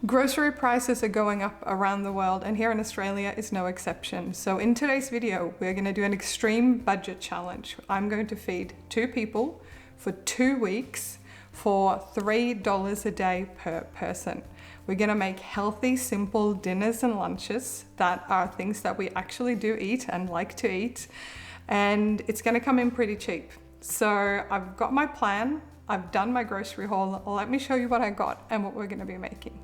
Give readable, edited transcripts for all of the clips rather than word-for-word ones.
Grocery prices are going up around the world, and here in Australia is no exception. So in today's video, we're going to do an extreme budget challenge. I'm going to feed 2 people for 2 weeks for $3 a day per person. We're going to make healthy, simple dinners and lunches that are things that we actually do eat and like to eat. And it's going to come in pretty cheap. So I've got my plan. I've done my grocery haul. Let me show you what I got and what we're going to be making.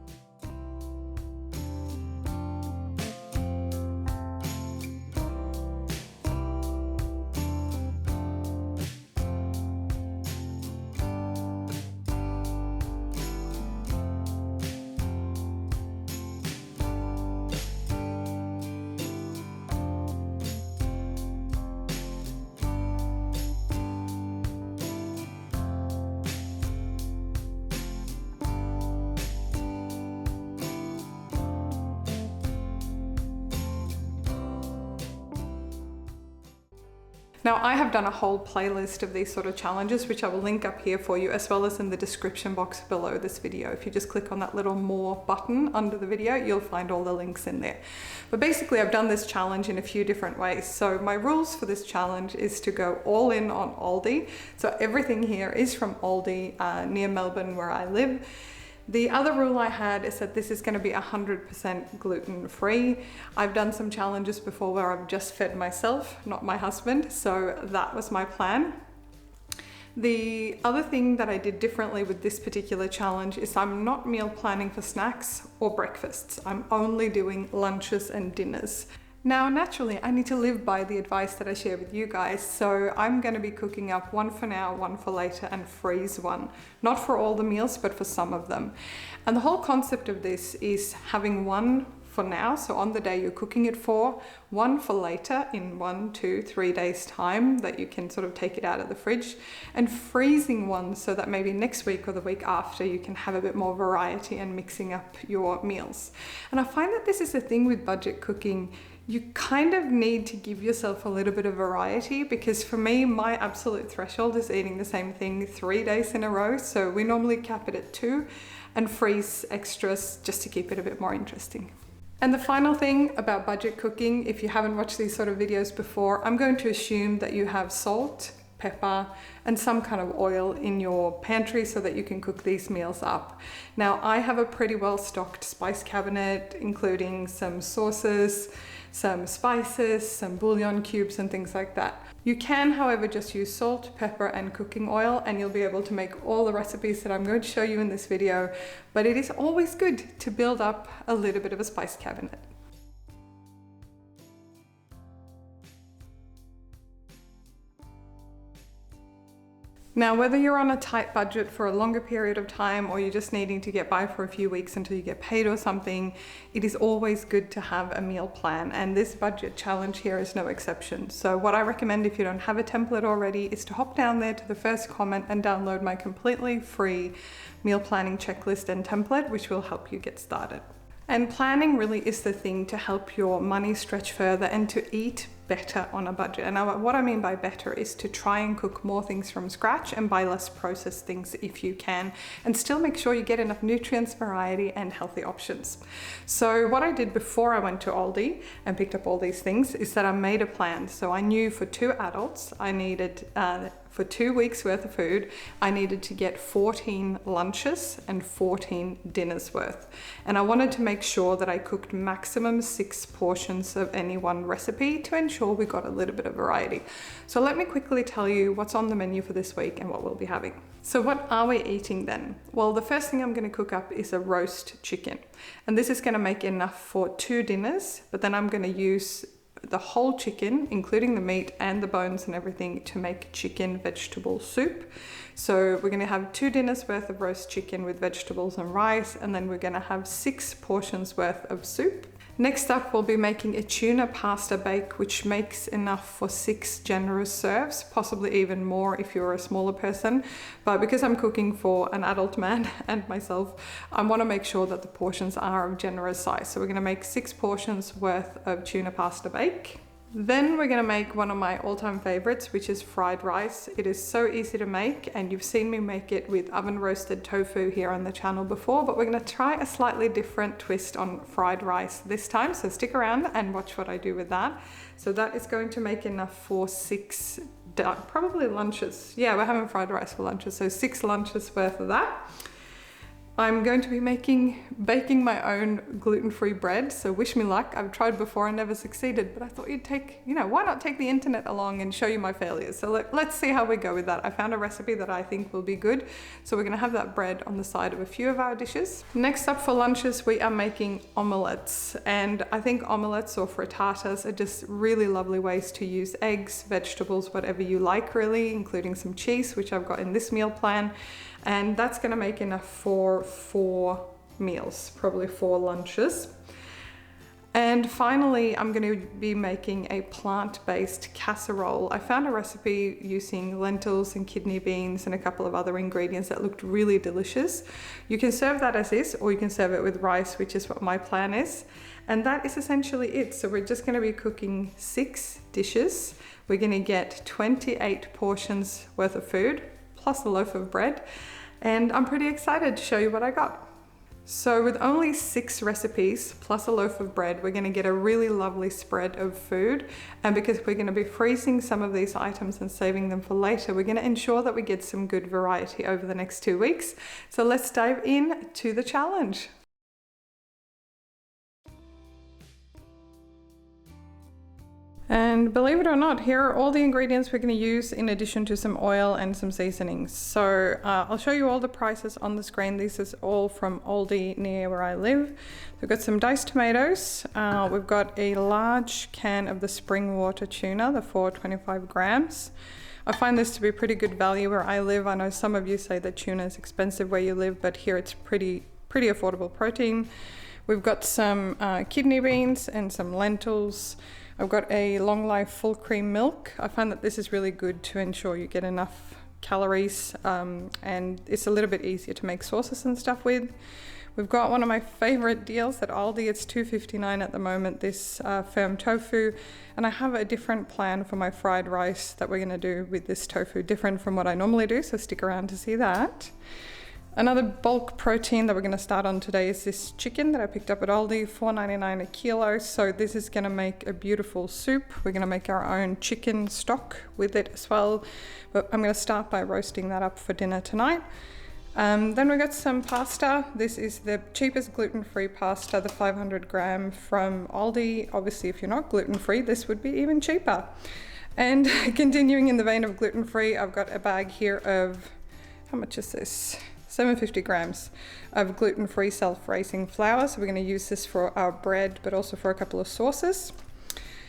Now, I have done a whole playlist of these sort of challenges, which I will link up here for you, as well as in the description box below this video. If you just click on that little more button under the video, you'll find all the links in there. But basically, I've done this challenge in a few different ways. So my rules for this challenge is to go all in on ALDI. So everything here is from ALDI near Melbourne, where I live. The other rule I had is that this is going to be 100% gluten-free. I've done some challenges before where I've just fed myself, not my husband, so that was my plan. The other thing that I did differently with this particular challenge is I'm not meal planning for snacks or breakfasts. I'm only doing lunches and dinners. Now, naturally, I need to live by the advice that I share with you guys, so I'm going to be cooking up one for now, one for later, and freeze one. Not for all the meals, but for some of them. And the whole concept of this is having one for now, so on the day you're cooking it for, one for later in 1, 2, 3 days time that you can sort of take it out of the fridge, and freezing one so that maybe next week or the week after you can have a bit more variety and mixing up your meals. And I find that this is the thing with budget cooking. You kind of need to give yourself a little bit of variety, because for me, my absolute threshold is eating the same thing 3 days in a row. So we normally cap it at 2 and freeze extras just to keep it a bit more interesting. And the final thing about budget cooking, if you haven't watched these sort of videos before, I'm going to assume that you have salt, pepper, and some kind of oil in your pantry so that you can cook these meals up. Now, I have a pretty well stocked spice cabinet, including some sauces, some spices, some bouillon cubes and things like that. You can, however, just use salt, pepper, and cooking oil, and you'll be able to make all the recipes that I'm going to show you in this video. But it is always good to build up a little bit of a spice cabinet. Now, whether you're on a tight budget for a longer period of time or you're just needing to get by for a few weeks until you get paid or something, it is always good to have a meal plan, and this budget challenge here is no exception. So what I recommend, if you don't have a template already, is to hop down there to the first comment and download my completely free meal planning checklist and template, which will help you get started. And planning really is the thing to help your money stretch further and to eat better on a budget. And what I mean by better is to try and cook more things from scratch and buy less processed things if you can, and still make sure you get enough nutrients, variety, and healthy options. So what I did before I went to ALDI and picked up all these things is that I made a plan. So I knew for 2 adults, I needed for 2 weeks worth of food, I needed to get 14 lunches and 14 dinners worth. And I wanted to make sure that I cooked maximum 6 portions of any one recipe to ensure we got a little bit of variety. So let me quickly tell you what's on the menu for this week and what we'll be having. So what are we eating then? Well, the first thing I'm going to cook up is a roast chicken. And this is going to make enough for 2 dinners, but then I'm going to use the whole chicken, including the meat and the bones and everything, to make chicken vegetable soup. So we're going to have 2 dinners worth of roast chicken with vegetables and rice, and then we're going to have 6 portions worth of soup. Next up, we'll be making a tuna pasta bake, which makes enough for 6 generous serves, possibly even more if you're a smaller person. But because I'm cooking for an adult man and myself, I want to make sure that the portions are of generous size. So we're going to make 6 portions worth of tuna pasta bake. Then we're gonna make one of my all-time favorites, which is fried rice. It is so easy to make, and you've seen me make it with oven roasted tofu here on the channel before, but we're gonna try a slightly different twist on fried rice this time. So stick around and watch what I do with that. So that is going to make enough for 6, probably lunches. Yeah, we're having fried rice for lunches, so 6 lunches worth of that. I'm going to be baking my own gluten-free bread, so wish me luck. I've tried before and never succeeded, but I thought you'd take, why not take the internet along and show you my failures? So let's see how we go with that. I found a recipe that I think will be good, so we're gonna have that bread on the side of a few of our dishes. Next up for lunches, we are making omelettes, and I think omelettes or frittatas are just really lovely ways to use eggs, vegetables, whatever you like really, including some cheese, which I've got in this meal plan. And that's gonna make enough for 4 meals, probably 4 lunches. And finally, I'm gonna be making a plant-based casserole. I found a recipe using lentils and kidney beans and a couple of other ingredients that looked really delicious. You can serve that as is, or you can serve it with rice, which is what my plan is. And that is essentially it. So we're just gonna be cooking 6 dishes. We're gonna get 28 portions worth of food, plus a loaf of bread, and I'm pretty excited to show you what I got. So with only 6 recipes plus a loaf of bread, we're gonna get a really lovely spread of food, and because we're gonna be freezing some of these items and saving them for later, we're gonna ensure that we get some good variety over the next 2 weeks. So let's dive in to the challenge. And believe it or not, here are all the ingredients we're going to use in addition to some oil and some seasonings. So I'll show you all the prices on the screen. This is all from ALDI near where I live. We've got some diced tomatoes. We've got a large can of the spring water tuna, the 425 grams. I find this to be pretty good value where I live. I know some of you say that tuna is expensive where you live, but here it's pretty affordable protein. We've got some kidney beans and some lentils. I've got a long life full cream milk. I find that this is really good to ensure you get enough calories, and it's a little bit easier to make sauces and stuff with. We've got one of my favorite deals at Aldi. It's $2.59 at the moment, this firm tofu. And I have a different plan for my fried rice that we're gonna do with this tofu, different from what I normally do, so stick around to see that. Another bulk protein that we're going to start on today is this chicken that I picked up at Aldi, $4.99 a kilo. So this is going to make a beautiful soup. We're going to make our own chicken stock with it as well. But I'm going to start by roasting that up for dinner tonight. Then we got some pasta. This is the cheapest gluten-free pasta, the 500 gram from Aldi. Obviously, if you're not gluten-free, this would be even cheaper. And continuing in the vein of gluten-free, I've got a bag here of, how much is this? 750 grams of gluten-free self-raising flour. So we're going to use this for our bread, but also for a couple of sauces.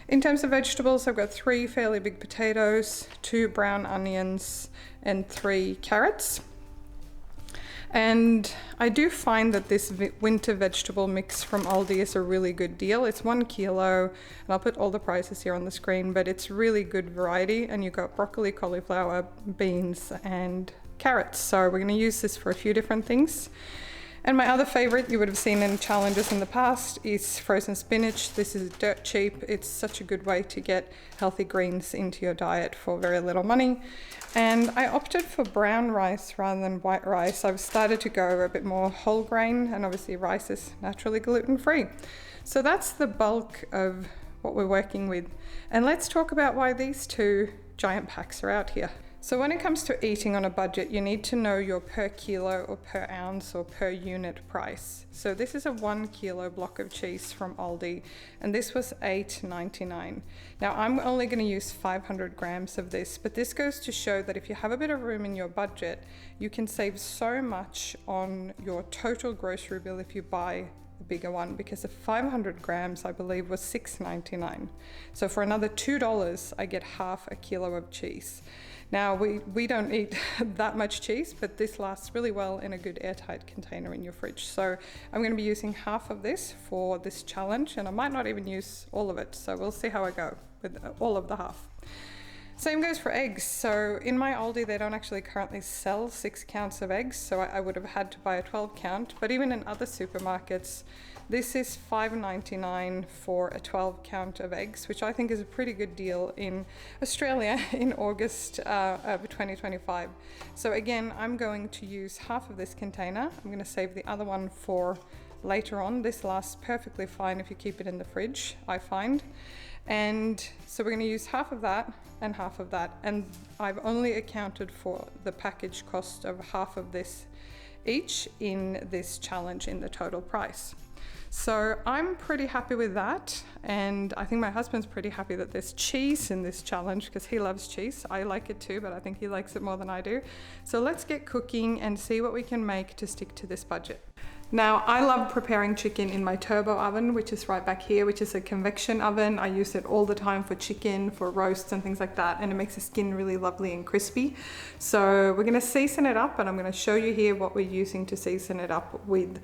In terms of vegetables, I've got 3 fairly big potatoes, 2 brown onions, and 3 carrots. And I do find that this winter vegetable mix from Aldi is a really good deal. It's 1 kilo, and I'll put all the prices here on the screen, but it's really good variety. And you've got broccoli, cauliflower, beans, and carrots. So we're going to use this for a few different things. And my other favorite, you would have seen in challenges in the past, is frozen spinach. This is dirt cheap. It's such a good way to get healthy greens into your diet for very little money. And I opted for brown rice rather than white rice. I've started to go a bit more whole grain, and obviously rice is naturally gluten-free. So that's the bulk of what we're working with. And let's talk about why these 2 giant packs are out here. So when it comes to eating on a budget, you need to know your per kilo or per ounce or per unit price. So this is a 1 kilo block of cheese from Aldi, and this was $8.99. Now I'm only going to use 500 grams of this, but this goes to show that if you have a bit of room in your budget, you can save so much on your total grocery bill if you buy the bigger one, because the 500 grams I believe was $6.99. So for another $2, I get half a kilo of cheese. Now we don't eat that much cheese, but this lasts really well in a good airtight container in your fridge. So I'm going to be using half of this for this challenge, and I might not even use all of it. So we'll see how I go with all of the half. Same goes for eggs. So in my Aldi, they don't actually currently sell 6 counts of eggs, so I would have had to buy a 12 count. But even in other supermarkets, this is $5.99 for a 12 count of eggs, which I think is a pretty good deal in Australia in August of 2025. So again, I'm going to use half of this container. I'm going to save the other one for later on. This lasts perfectly fine if you keep it in the fridge, I find. And so we're going to use half of that and half of that, and I've only accounted for the package cost of half of this each in this challenge in the total price. So I'm pretty happy with that, and I think my husband's pretty happy that there's cheese in this challenge because he loves cheese. I like it too, but I think he likes it more than I do. So let's get cooking and see what we can make to stick to this budget. Now, I love preparing chicken in my turbo oven, which is right back here, which is a convection oven. I use it all the time for chicken, for roasts and things like that, and it makes the skin really lovely and crispy. So we're going to season it up, and I'm going to show you here what we're using to season it up with.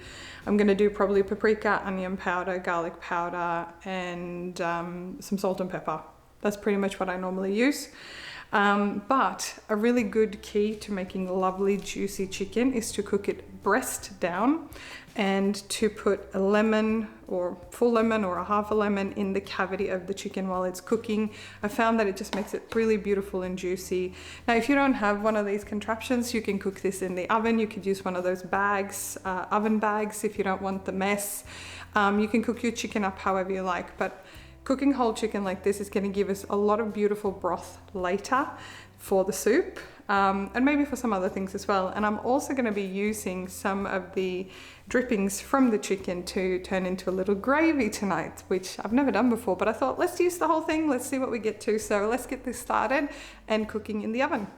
I'm going to do probably paprika, onion powder, garlic powder, and some salt and pepper. That's pretty much what I normally use. But a really good key to making lovely juicy chicken is to cook it breast down, and to put a lemon or full lemon or a half a lemon in the cavity of the chicken while it's cooking. I found that it just makes it really beautiful and juicy. Now, if you don't have one of these contraptions, you can cook this in the oven. You could use one of those bags, oven bags, if you don't want the mess. You can cook your chicken up however you like, but cooking whole chicken like this is going to give us a lot of beautiful broth later for the soup, and maybe for some other things as well. And I'm also going to be using some of the drippings from the chicken to turn into a little gravy tonight, which I've never done before, but I thought let's use the whole thing, let's see what we get to. So let's get this started and cooking in the oven.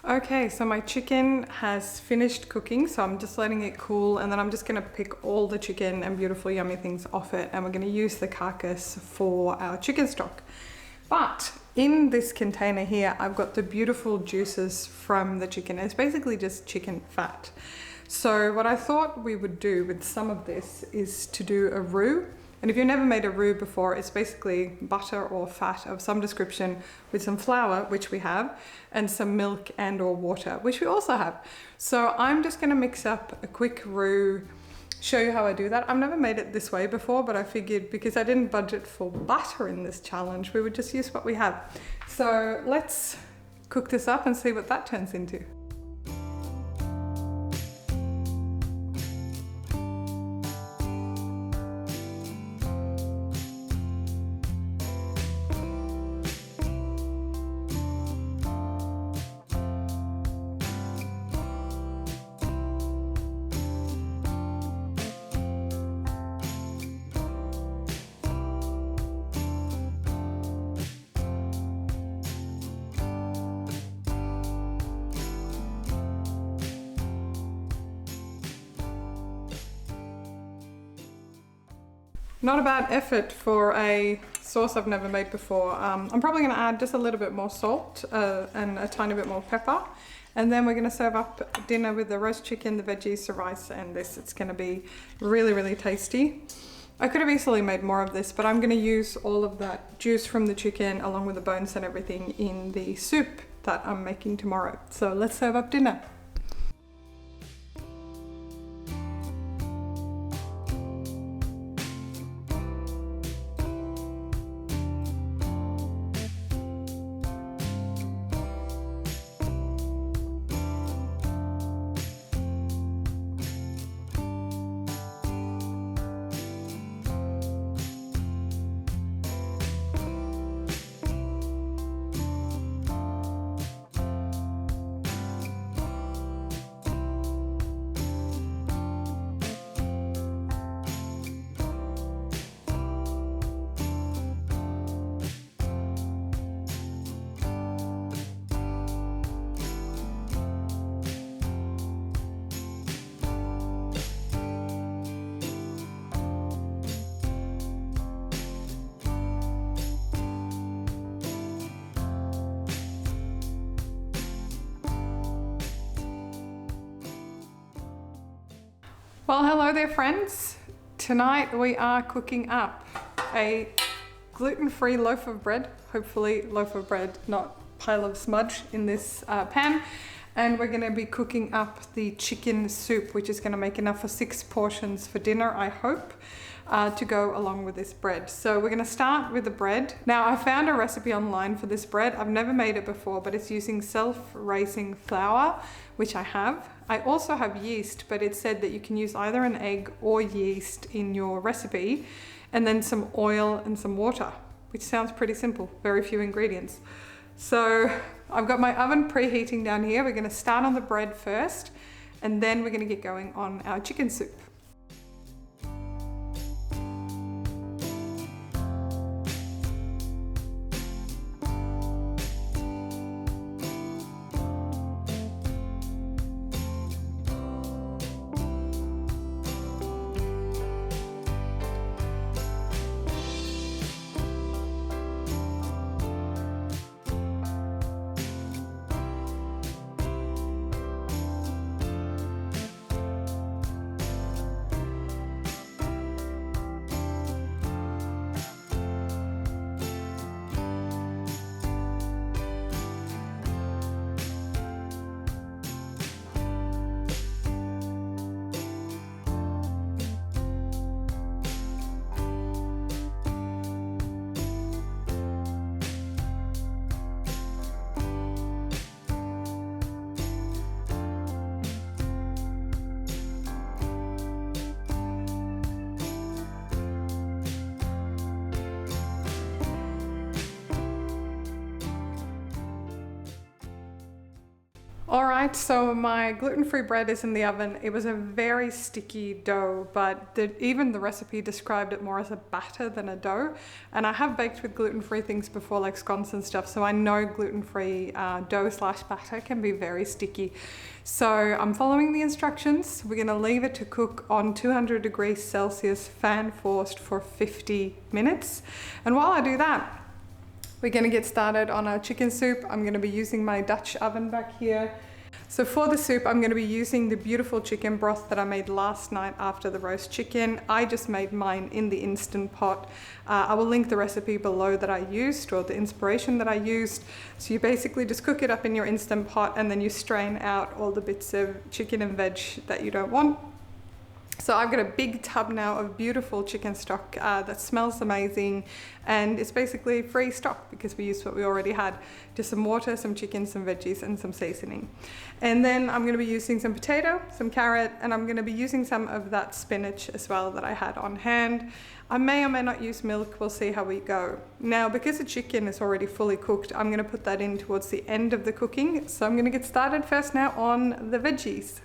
Okay, so my chicken has finished cooking, so I'm just letting it cool, and then I'm just going to pick all the chicken and beautiful yummy things off it, and we're going to use the carcass for our chicken stock. But in this container here, I've got the beautiful juices from the chicken. It's basically just chicken fat. So what I thought we would do with some of this is to do a roux. And if you've never made a roux before, it's basically butter or fat of some description with some flour, which we have, and some milk and or water, which we also have. So I'm just going to mix up a quick roux, show you how I do that. I've never made it this way before, but I figured because I didn't budget for butter in this challenge, we would just use what we have. So let's cook this up and see what that turns into. Not a bad effort for a sauce I've never made before. I'm probably going to add just a little bit more salt and a tiny bit more pepper. And then we're going to serve up dinner with the roast chicken, the veggies, the rice, and this. It's going to be really, really tasty. I could have easily made more of this, but I'm going to use all of that juice from the chicken along with the bones and everything in the soup that I'm making tomorrow. So let's serve up dinner. Well, hello there friends. Tonight we are cooking up a gluten-free loaf of bread, hopefully loaf of bread, not pile of smudge in this pan. And we're gonna be cooking up the chicken soup, which is gonna make enough for 6 portions for dinner, I hope, to go along with this bread. So we're gonna start with the bread. Now I found a recipe online for this bread. I've never made it before, but it's using self-raising flour, which I have. I also have yeast, but it said that you can use either an egg or yeast in your recipe, and then some oil and some water, which sounds pretty simple, very few ingredients. So I've got my oven preheating down here. We're gonna start on the bread first, and then we're gonna get going on our chicken soup. All right, so my gluten-free bread is in the oven. It was a very sticky dough, but even the recipe described it more as a batter than a dough. And I have baked with gluten-free things before, like scones and stuff, so I know gluten-free dough/batter can be very sticky. So I'm following the instructions. We're gonna leave it to cook on 200 degrees Celsius, fan forced for 50 minutes. And while I do that, we're gonna get started on our chicken soup. I'm gonna be using my Dutch oven back here. So for the soup, I'm gonna be using the beautiful chicken broth that I made last night after the roast chicken. I just made mine in the Instant Pot. I will link the recipe below that I used, or the inspiration that I used. So you basically just cook it up in your Instant Pot, and then you strain out all the bits of chicken and veg that you don't want. So I've got a big tub now of beautiful chicken stock that smells amazing, and it's basically free stock because we used what we already had. Just some water, some chicken, some veggies, and some seasoning. And then I'm gonna be using some potato, some carrot, and I'm gonna be using some of that spinach as well that I had on hand. I may or may not use milk, we'll see how we go. Now, because the chicken is already fully cooked, I'm gonna put that in towards the end of the cooking. So I'm gonna get started first now on the veggies.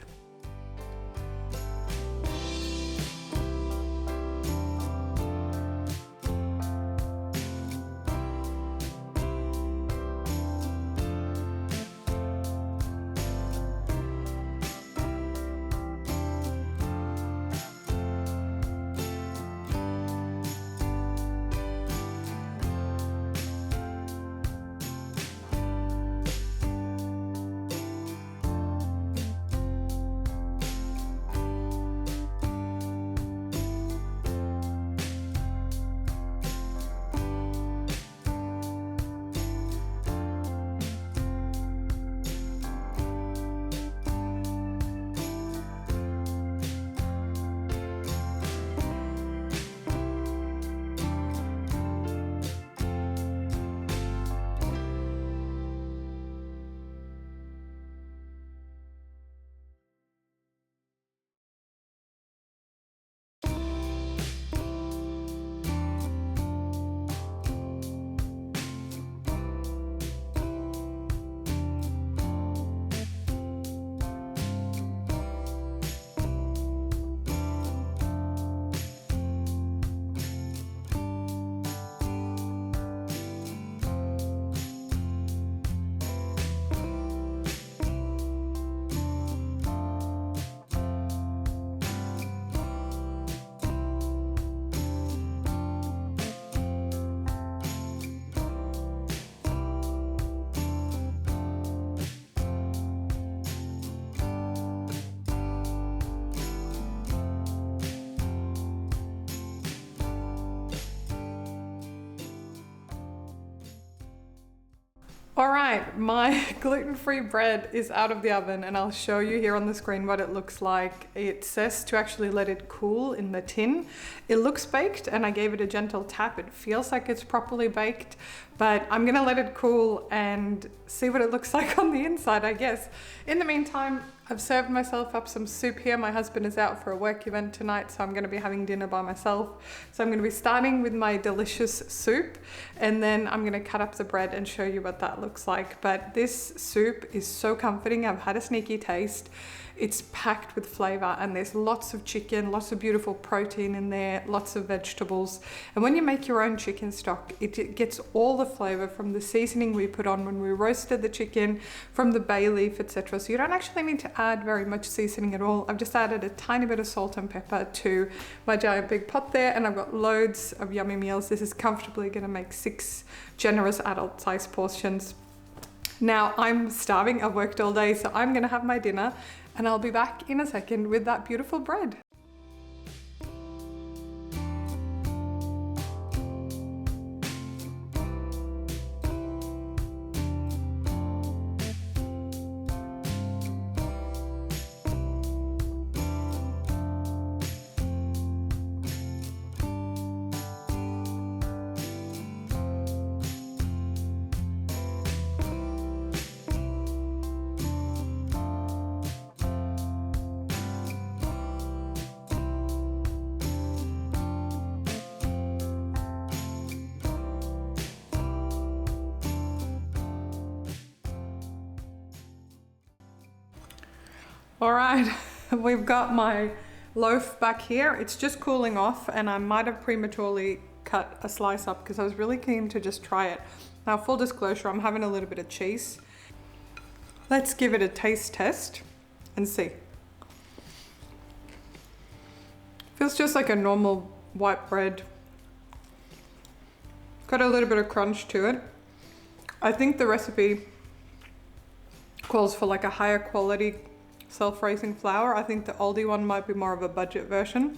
All right, my gluten-free bread is out of the oven and I'll show you here on the screen what it looks like. It says to actually let it cool in the tin. It looks baked and I gave it a gentle tap. It feels like it's properly baked, but I'm gonna let it cool and see what it looks like on the inside, I guess. In the meantime, I've served myself up some soup here. My husband is out for a work event tonight, so I'm gonna be having dinner by myself. So I'm gonna be starting with my delicious soup, and then I'm gonna cut up the bread and show you what that looks like. But this soup is so comforting. I've had a sneaky taste. It's packed with flavor and there's lots of chicken, lots of beautiful protein in there, lots of vegetables. And when you make your own chicken stock, it gets all the flavor from the seasoning we put on when we roasted the chicken, from the bay leaf, etc. So you don't actually need to add very much seasoning at all. I've just added a tiny bit of salt and pepper to my giant big pot there, and I've got loads of yummy meals. This is comfortably gonna make 6 generous adult size portions. Now I'm starving, I've worked all day, so I'm gonna have my dinner and I'll be back in a second with that beautiful bread. All right, we've got my loaf back here. It's just cooling off and I might have prematurely cut a slice up because I was really keen to just try it. Now, full disclosure, I'm having a little bit of cheese. Let's give it a taste test and see. Feels just like a normal white bread. Got a little bit of crunch to it. I think the recipe calls for like a higher quality self-raising flour. I think the ALDI one might be more of a budget version.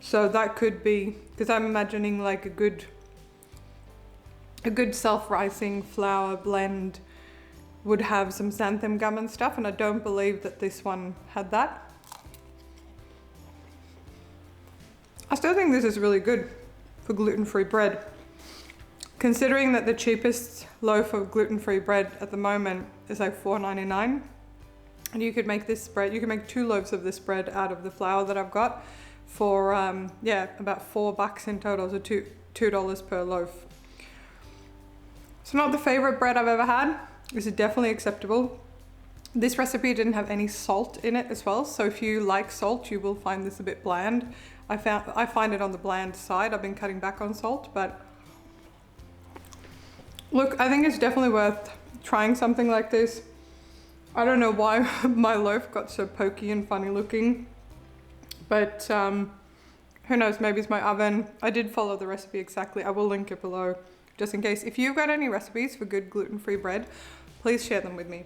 So that could be, because I'm imagining like a good self-rising flour blend would have some xanthan gum and stuff, and I don't believe that this one had that. I still think this is really good for gluten-free bread. Considering that the cheapest loaf of gluten-free bread at the moment is like $4.99. And you could make this bread, you can make 2 loaves of this bread out of the flour that I've got for, yeah, about $4 in total, so $2 per loaf. It's not the favorite bread I've ever had. This is definitely acceptable. This recipe didn't have any salt in it as well, so if you like salt, you will find this a bit bland. I find it on the bland side. I've been cutting back on salt, but look, I think it's definitely worth trying something like this. I don't know why my loaf got so pokey and funny looking, but who knows, maybe it's my oven. I did follow the recipe exactly. I will link it below just in case. If you've got any recipes for good gluten-free bread, please share them with me.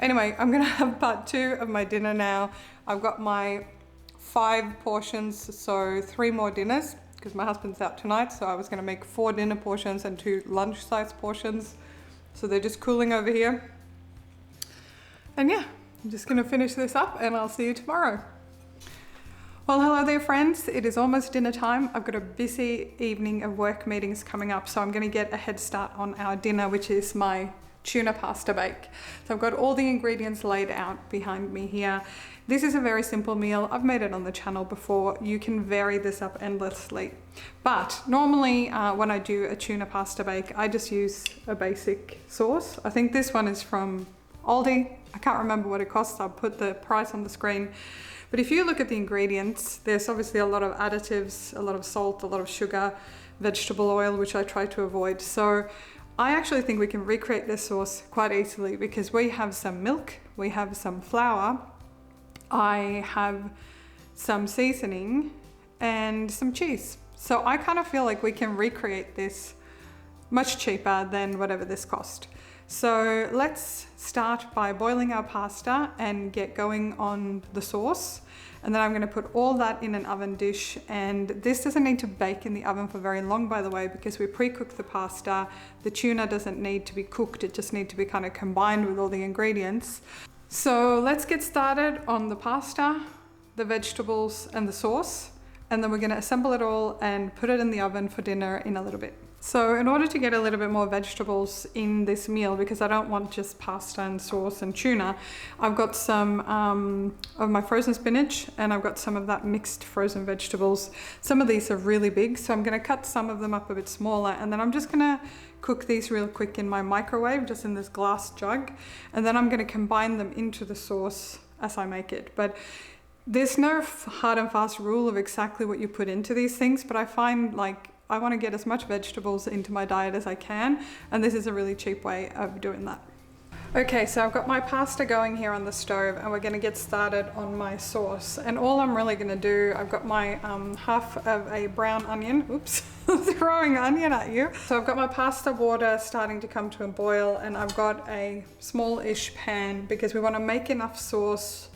Anyway, I'm gonna have part 2 of my dinner now. I've got my 5 portions, so 3 more dinners because my husband's out tonight. So I was gonna make 4 dinner portions and 2 lunch-size portions. So they're just cooling over here. And yeah, I'm just gonna finish this up and I'll see you tomorrow. Well, hello there friends. It is almost dinner time. I've got a busy evening of work meetings coming up, so I'm gonna get a head start on our dinner, which is my tuna pasta bake. So I've got all the ingredients laid out behind me here. This is a very simple meal. I've made it on the channel before. You can vary this up endlessly. But normally when I do a tuna pasta bake, I just use a basic sauce. I think this one is from ALDI. I can't remember what it costs. I'll put the price on the screen. But if you look at the ingredients, there's obviously a lot of additives, a lot of salt, a lot of sugar, vegetable oil, which I try to avoid. So I actually think we can recreate this sauce quite easily because we have some milk, we have some flour, I have some seasoning and some cheese. So I kind of feel like we can recreate this much cheaper than whatever this cost. So let's start by boiling our pasta and get going on the sauce. And then I'm going to put all that in an oven dish, and this doesn't need to bake in the oven for very long, by the way, because we pre-cooked the pasta. The tuna doesn't need to be cooked, it just needs to be kind of combined with all the ingredients. So let's get started on the pasta, the vegetables and the sauce, and then we're going to assemble it all and put it in the oven for dinner in a little bit. So in order to get a little bit more vegetables in this meal, because I don't want just pasta and sauce and tuna, I've got some of my frozen spinach, and I've got some of that mixed frozen vegetables. Some of these are really big, so I'm going to cut some of them up a bit smaller, and then I'm just going to cook these real quick in my microwave, just in this glass jug, and then I'm going to combine them into the sauce as I make it. But there's no hard and fast rule of exactly what you put into these things, but I find like I want to get as much vegetables into my diet as I can, and this is a really cheap way of doing that. Okay, so I've got my pasta going here on the stove, and we're going to get started on my sauce. And all I'm really going to do, I've got my half of a brown onion, oops, throwing onion at you. So I've got my pasta water starting to come to a boil, and I've got a small-ish pan because we want to make enough sauce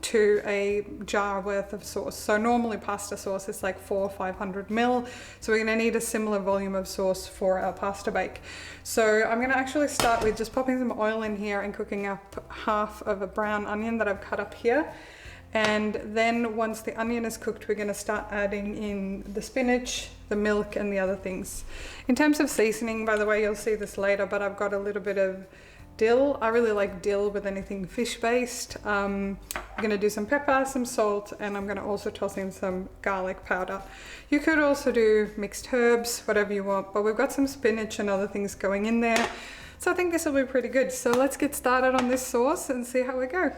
to a jar worth of sauce. So normally pasta sauce is like 400 or 500 ml. So we're gonna need a similar volume of sauce for our pasta bake. So I'm gonna actually start with just popping some oil in here and cooking up half of a brown onion that I've cut up here. And then once the onion is cooked, we're gonna start adding in the spinach, the milk, and the other things. In terms of seasoning, by the way, you'll see this later, but I've got a little bit of dill. I really like dill with anything fish-based. I'm gonna do some pepper, some salt, and I'm gonna also toss in some garlic powder. You could also do mixed herbs, whatever you want, but we've got some spinach and other things going in there. So I think this will be pretty good. So let's get started on this sauce and see how we go.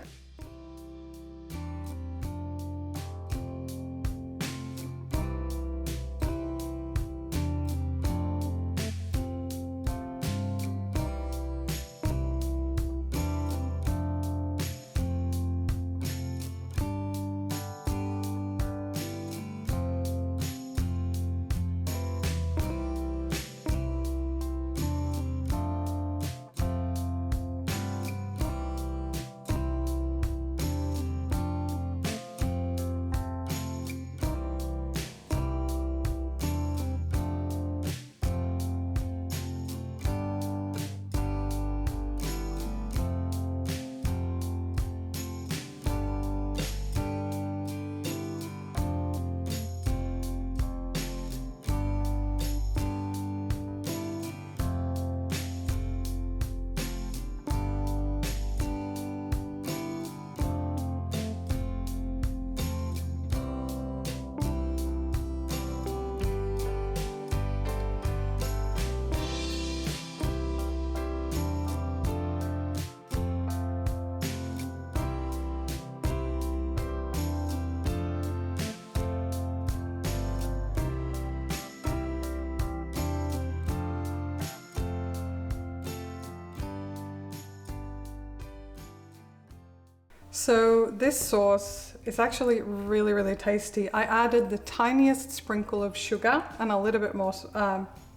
So this sauce is actually really, really tasty. I added the tiniest sprinkle of sugar and a little bit more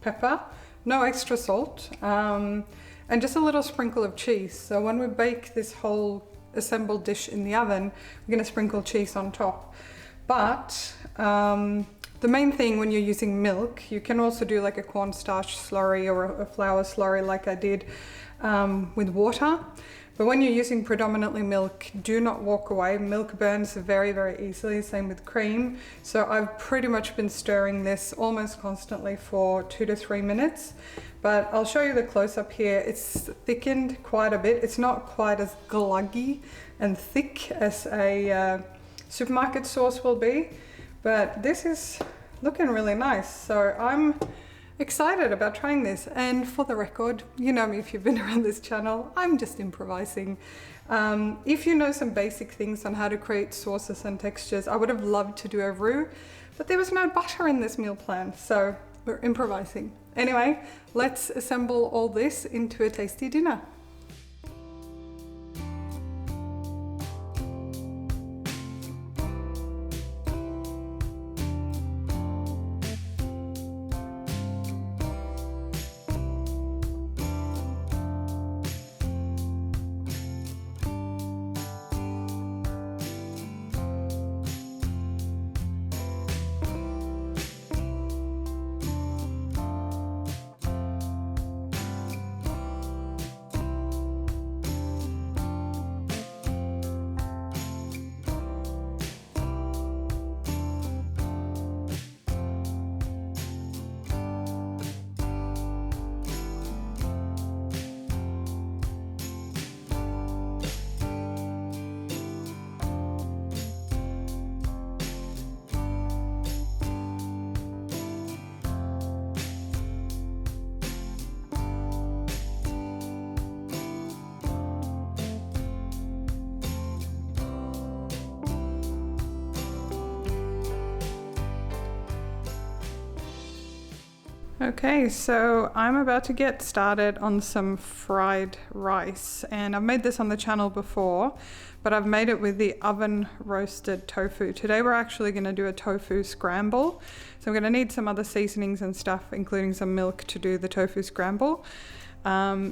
pepper, no extra salt, and just a little sprinkle of cheese. So when we bake this whole assembled dish in the oven, we're gonna sprinkle cheese on top. But the main thing when you're using milk, you can also do like a cornstarch slurry or a flour slurry like I did with water. But when you're using predominantly milk, do not walk away. Milk burns very, very easily, same with cream. So I've pretty much been stirring this almost constantly for 2 to 3 minutes. But I'll show you the close-up here. It's thickened quite a bit. It's not quite as gluggy and thick as a supermarket sauce will be, but this is looking really nice. So I'm excited about trying this. And for the record, you know me if you've been around this channel, I'm just improvising. If you know some basic things on how to create sauces and textures, I would have loved to do a roux, but there was no butter in this meal plan, so we're improvising. Anyway, let's assemble all this into a tasty dinner. Okay, so I'm about to get started on some fried rice, and I've made this on the channel before, but I've made it with the oven roasted tofu. Today we're actually going to do a tofu scramble. So I'm going to need some other seasonings and stuff, including some milk to do the tofu scramble.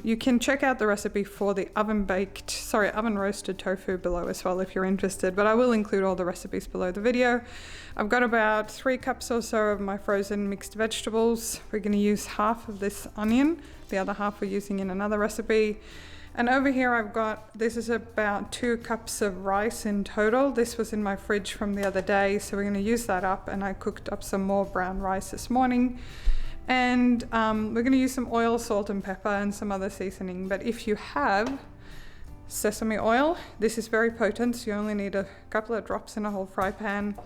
You can check out the recipe for the oven roasted tofu below as well if you're interested, but I will include all the recipes below the video. I've got about 3 cups or so of my frozen mixed vegetables. We're going to use half of this onion, the other half we're using in another recipe. And over here this is about 2 cups of rice in total. This was in my fridge from the other day, so we're going to use that up, and I cooked up some more brown rice this morning. And we're going to use some oil, salt and pepper and some other seasoning. But if you have sesame oil, this is very potent, so you only need a couple of drops in a whole fry pan.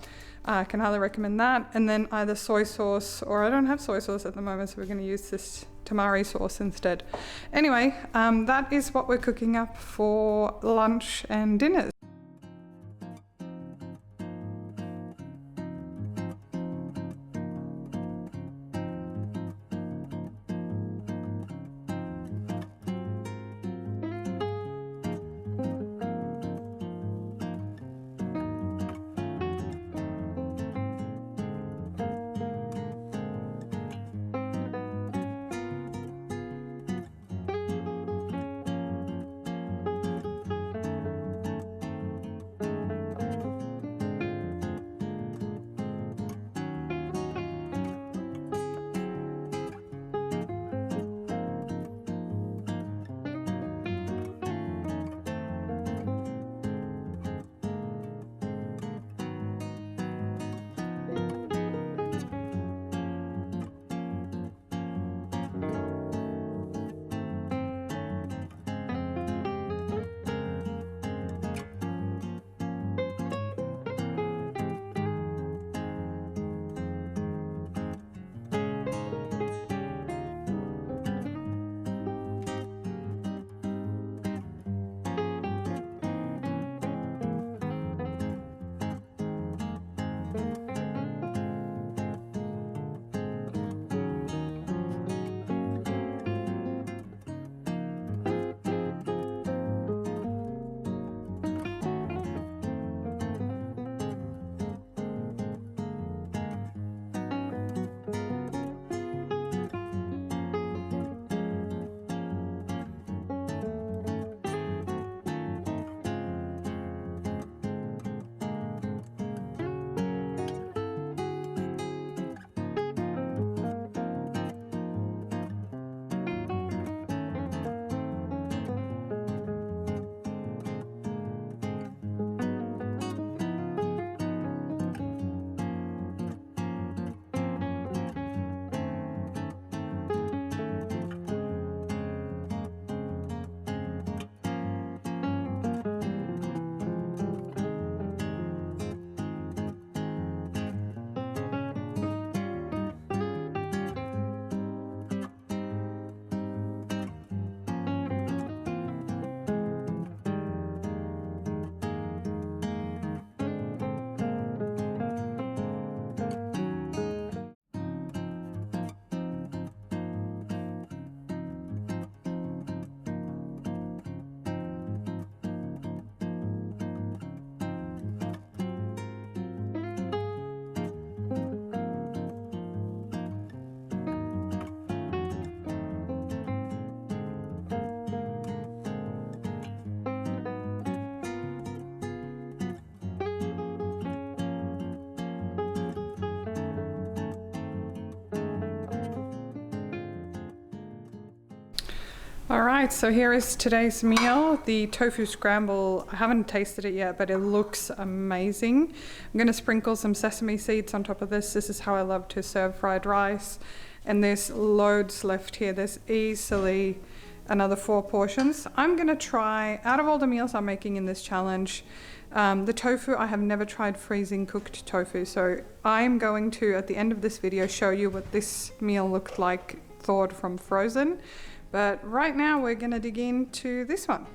I can highly recommend that. And then either soy sauce, or I don't have soy sauce at the moment, so we're going to use this tamari sauce instead. Anyway, that is what we're cooking up for lunch and dinner. All right, so here is today's meal, the tofu scramble. I haven't tasted it yet, but it looks amazing. I'm gonna sprinkle some sesame seeds on top of this. This is how I love to serve fried rice. And there's loads left here. There's easily another 4 portions. I'm gonna try, out of all the meals I'm making in this challenge, the tofu, I have never tried freezing cooked tofu. So I'm going to, at the end of this video, show you what this meal looked like thawed from frozen. But right now we're going to dig into this one.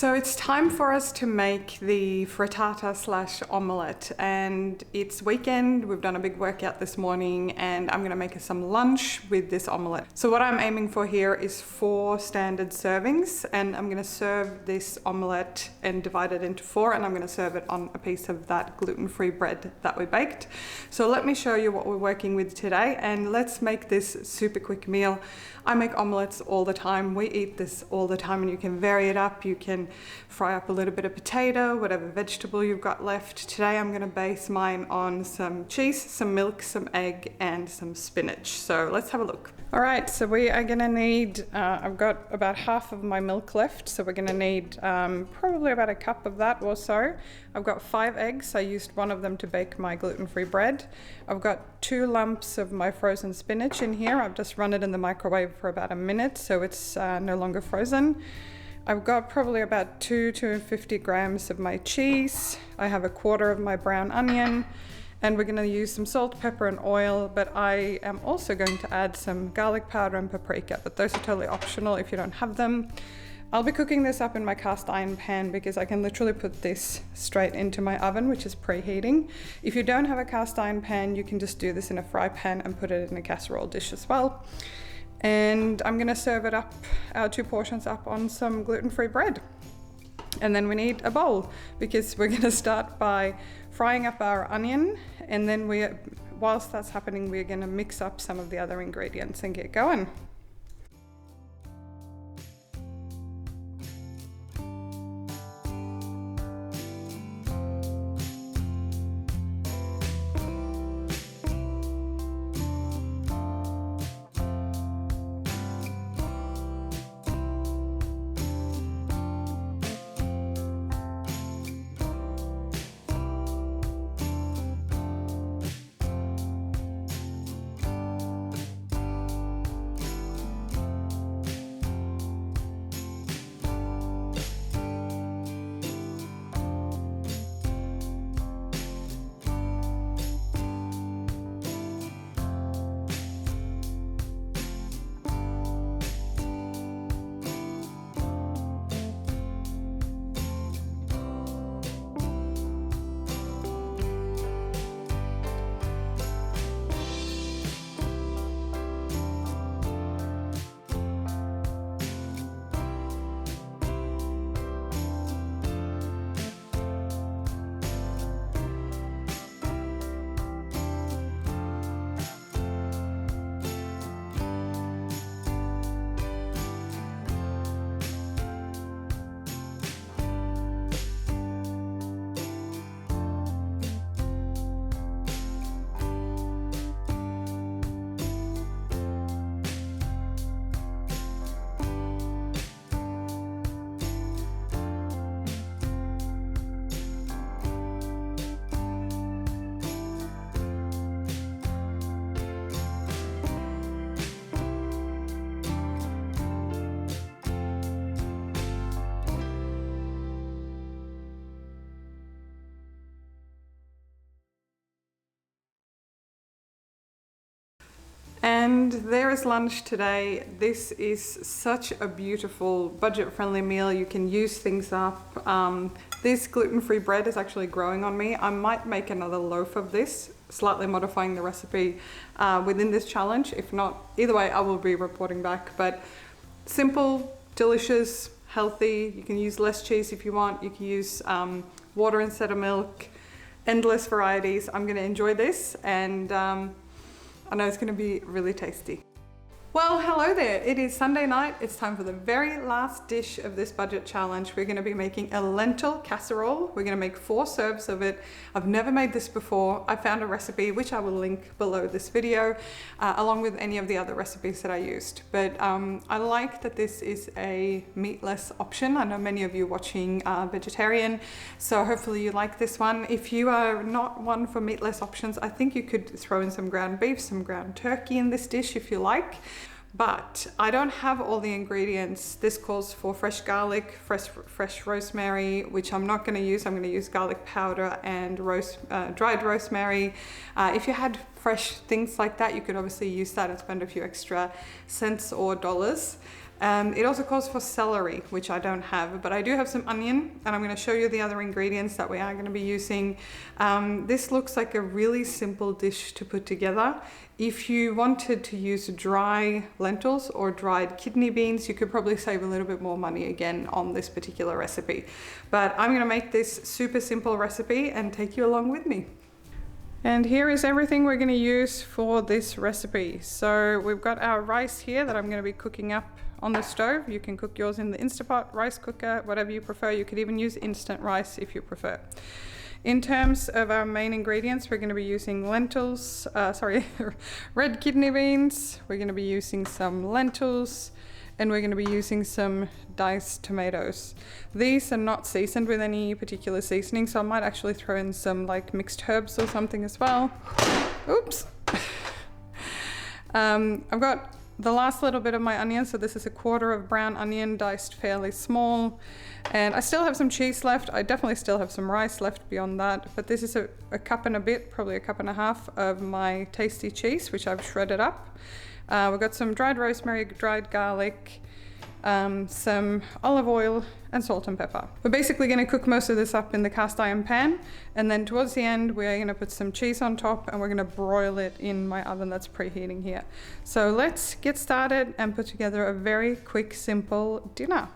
So it's time for us to make the frittata slash omelette, and it's weekend. We've done a big workout this morning and I'm gonna make us some lunch with this omelette. So what I'm aiming for here is 4 standard servings, and I'm gonna serve this omelette and divide it into 4, and I'm gonna serve it on a piece of that gluten-free bread that we baked. So let me show you what we're working with today, and let's make this super quick meal. I make omelettes all the time. We eat this all the time, and you can vary it up. You can fry up a little bit of potato, whatever vegetable you've got left. Today I'm going to base mine on some cheese, some milk, some egg, and some spinach. So let's have a look. All right, so we are going to need, I've got about half of my milk left, so we're going to need probably about a cup of that or so. I've got 5 eggs. I used one of them to bake my gluten-free bread. I've got 2 lumps of my frozen spinach in here. I've just run it in the microwave for about a minute, so it's no longer frozen. I've got probably about 250 grams of my cheese. I have a quarter of my brown onion, and we're going to use some salt, pepper, and oil, but I am also going to add some garlic powder and paprika, but those are totally optional if you don't have them. I'll be cooking this up in my cast iron pan because I can literally put this straight into my oven, which is preheating. If you don't have a cast iron pan, you can just do this in a fry pan and put it in a casserole dish as well. And I'm gonna serve it up, our 2 portions up on some gluten-free bread. And then we need a bowl because we're gonna start by frying up our onion, and then whilst that's happening, we're gonna mix up some of the other ingredients and get going. And there is lunch today. This is such a beautiful budget-friendly meal. You can use things up. This gluten-free bread is actually growing on me. I might make another loaf of this, slightly modifying the recipe within this challenge. If not, either way, I will be reporting back. But simple, delicious, healthy. You can use less cheese if you want. You can use water instead of milk. Endless varieties. I'm gonna enjoy this, and I know it's going to be really tasty. Well, hello there. It is Sunday night. It's time for the very last dish of this budget challenge. We're going to be making a lentil casserole. We're going to make 4 serves of it. I've never made this before. I found a recipe, which I will link below this video, along with any of the other recipes that I used. But I like that this is a meatless option. I know many of you watching are vegetarian, so hopefully you like this one. If you are not one for meatless options, I think you could throw in some ground beef, some ground turkey in this dish if you like. But I don't have all the ingredients. This calls for fresh garlic, fresh rosemary, which I'm not going to use. I'm going to use garlic powder and dried rosemary. If you had fresh things like that, you could obviously use that and spend a few extra cents or dollars. It also calls for celery, which I don't have, but I do have some onion, and I'm going to show you the other ingredients that we are going to be using. This looks like a really simple dish to put together. If you wanted to use dry lentils or dried kidney beans, you could probably save a little bit more money again on this particular recipe. But I'm going to make this super simple recipe and take you along with me. And here is everything we're going to use for this recipe. So we've got our rice here that I'm going to be cooking up on the stove. You can cook yours in the Instapot, rice cooker, whatever you prefer. You could even use instant rice if you prefer. In terms of our main ingredients, we're going to be using lentils, red kidney beans. We're going to be using some lentils, and we're going to be using some diced tomatoes. These are not seasoned with any particular seasoning, so I might actually throw in some like mixed herbs or something as well. Oops. I've got the last little bit of my onion, so this is a quarter of brown onion diced fairly small, and I still have some cheese left. I definitely still have some rice left beyond that, but this is a cup and a bit, probably a cup and a half of my tasty cheese, which I've shredded up. We've got some dried rosemary, dried garlic, some olive oil, and salt and pepper. We're basically going to cook most of this up in the cast iron pan, and then towards the end we're going to put some cheese on top, and we're going to broil it in my oven that's preheating here. So let's get started and put together a very quick, simple dinner.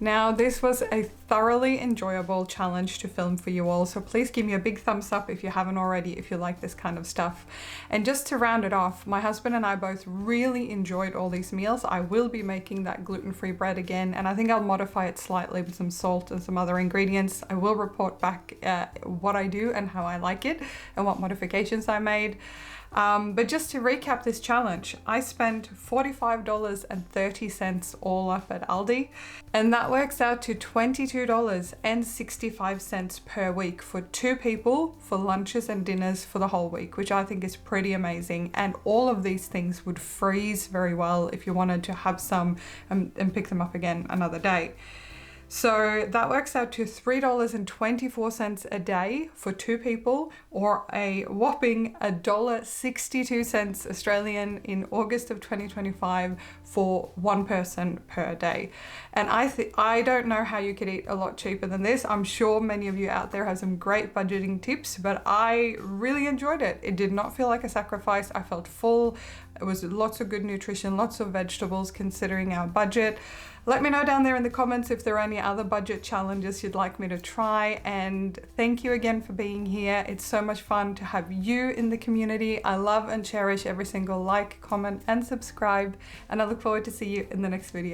Now, this was a thoroughly enjoyable challenge to film for you all, so please give me a big thumbs up if you haven't already, if you like this kind of stuff. And just to round it off, my husband and I both really enjoyed all these meals. I will be making that gluten-free bread again, and I think I'll modify it slightly with some salt and some other ingredients. I will report back what I do and how I like it and what modifications I made. But just to recap this challenge, I spent $45.30 all up at Aldi, and that works out to $22.65 per week for 2 people for lunches and dinners for the whole week, which I think is pretty amazing. And all of these things would freeze very well if you wanted to have some and pick them up again another day. So that works out to $3.24 a day for 2 people, or a whopping $1.62 Australian in August of 2025 for 1 person per day. And I don't know how you could eat a lot cheaper than this. I'm sure many of you out there have some great budgeting tips, but I really enjoyed it. It did not feel like a sacrifice. I felt full. It was lots of good nutrition, lots of vegetables considering our budget. Let me know down there in the comments if there are any other budget challenges you'd like me to try. And thank you again for being here. It's so much fun to have you in the community. I love and cherish every single like, comment, and subscribe. And I look forward to see you in the next video.